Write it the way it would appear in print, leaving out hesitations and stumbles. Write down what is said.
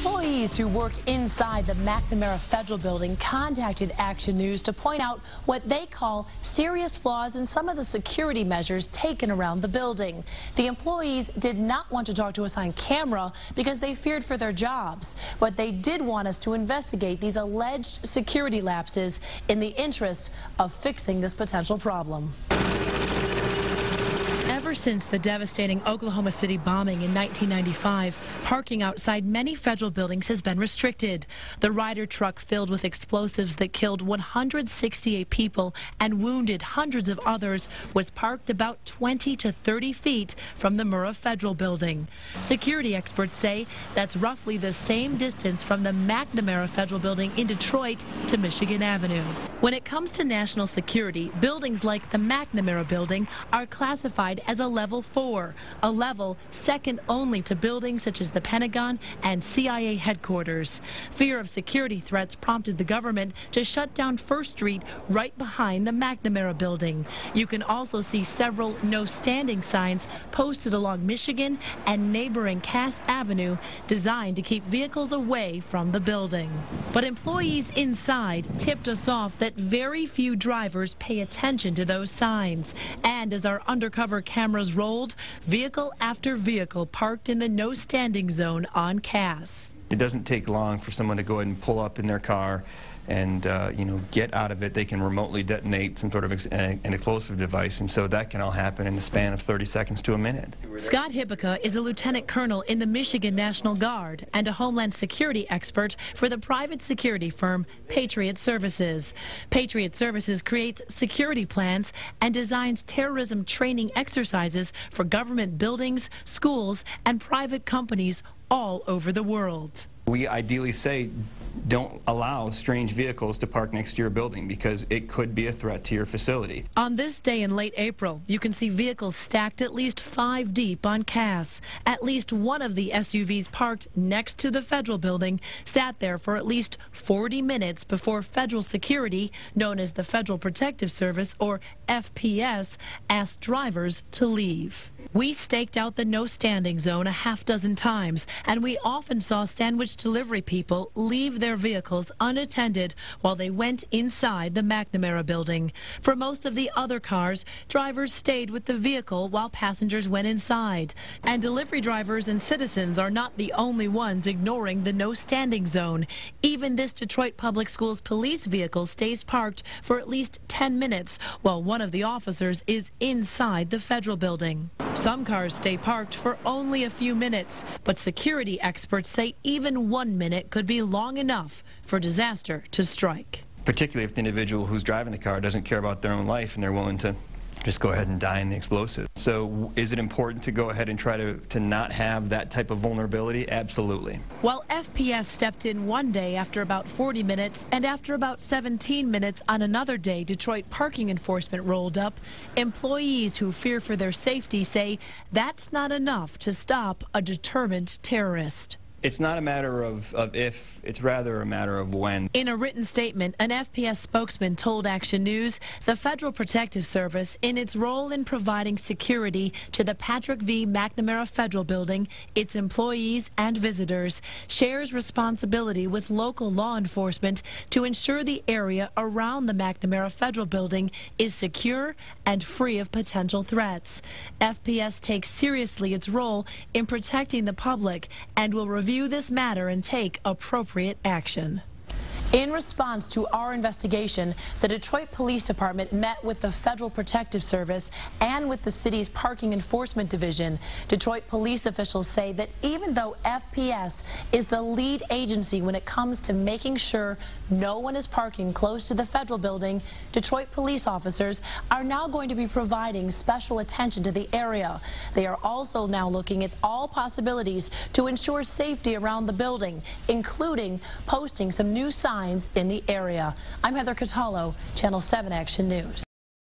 Employees who work inside the McNamara Federal Building contacted Action News to point out what they call serious flaws in some of the security measures taken around the building. The employees did not want to talk to us on camera because they feared for their jobs, but they did want us to investigate these alleged security lapses in the interest of fixing this potential problem. Ever since the devastating Oklahoma City bombing in 1995, parking outside many federal buildings has been restricted. The Ryder truck filled with explosives that killed 168 people and wounded hundreds of others was parked about 20 to 30 feet from the Murrah Federal Building. Security experts say that's roughly the same distance from the McNamara Federal Building in Detroit to Michigan Avenue. When it comes to national security, buildings like the McNamara Building are classified as a level 4, a level second only to buildings such as the Pentagon and CIA headquarters. Fear of security threats prompted the government to shut down First Street right behind the McNamara Building. You can also see several no standing signs posted along Michigan and neighboring Cass Avenue designed to keep vehicles away from the building. But employees inside tipped us off that very few drivers pay attention to those signs. And as our undercover cameras rolled, vehicle after vehicle parked in the no standing zone on Cass. It doesn't take long for someone to go ahead and pull up in their car and get out of it. They can remotely detonate some sort of an explosive device, and so that can all happen in the span of 30 seconds to a minute. Scott Hippica is a lieutenant colonel in the Michigan National Guard and a homeland security expert for the private security firm Patriot Services. Patriot Services creates security plans and designs terrorism training exercises for government buildings, schools, and private companies all over the world. We ideally say don't allow strange vehicles to park next to your building because it could be a threat to your facility. On this day in late April, you can see vehicles stacked at least 5 deep on Cass. At least one of the SUVs parked next to the federal building sat there for at least 40 minutes before federal security, known as the Federal Protective Service or FPS, asked drivers to leave. We staked out the no standing zone a half-dozen times, and we often saw sandwich delivery people leave their vehicles unattended while they went inside the McNamara Building. For most of the other cars, drivers stayed with the vehicle while passengers went inside. And delivery drivers and citizens are not the only ones ignoring the no standing zone. Even this Detroit Public Schools police vehicle stays parked for at least 10 minutes while one of the officers is inside the federal building. Some cars stay parked for only a few minutes, but security experts say even 1 minute could be long enough for disaster to strike. Particularly if the individual who's driving the car doesn't care about their own life and they're willing to just go ahead and die in the explosive. So is it important to go ahead and try to not have that type of vulnerability? Absolutely. While FPS stepped in one day after about 40 minutes and after about 17 minutes on another day, Detroit parking enforcement rolled up, employees who fear for their safety say that's not enough to stop a determined terrorist. It's not a matter of if, it's rather a matter of when. In a written statement, an FPS spokesman told Action News the Federal Protective Service, in its role in providing security to the Patrick V. McNamara Federal Building, its employees and visitors, shares responsibility with local law enforcement to ensure the area around the McNamara Federal Building is secure and free of potential threats. FPS takes seriously its role in protecting the public and will review this matter and take appropriate action. In response to our investigation, the Detroit Police Department met with the Federal Protective Service and with the city's Parking Enforcement Division. Detroit police officials say that even though FPS is the lead agency when it comes to making sure no one is parking close to the federal building, Detroit police officers are now going to be providing special attention to the area. They are also now looking at all possibilities to ensure safety around the building, including posting some new signs in the area. I'm Heather Catallo, Channel 7 Action News.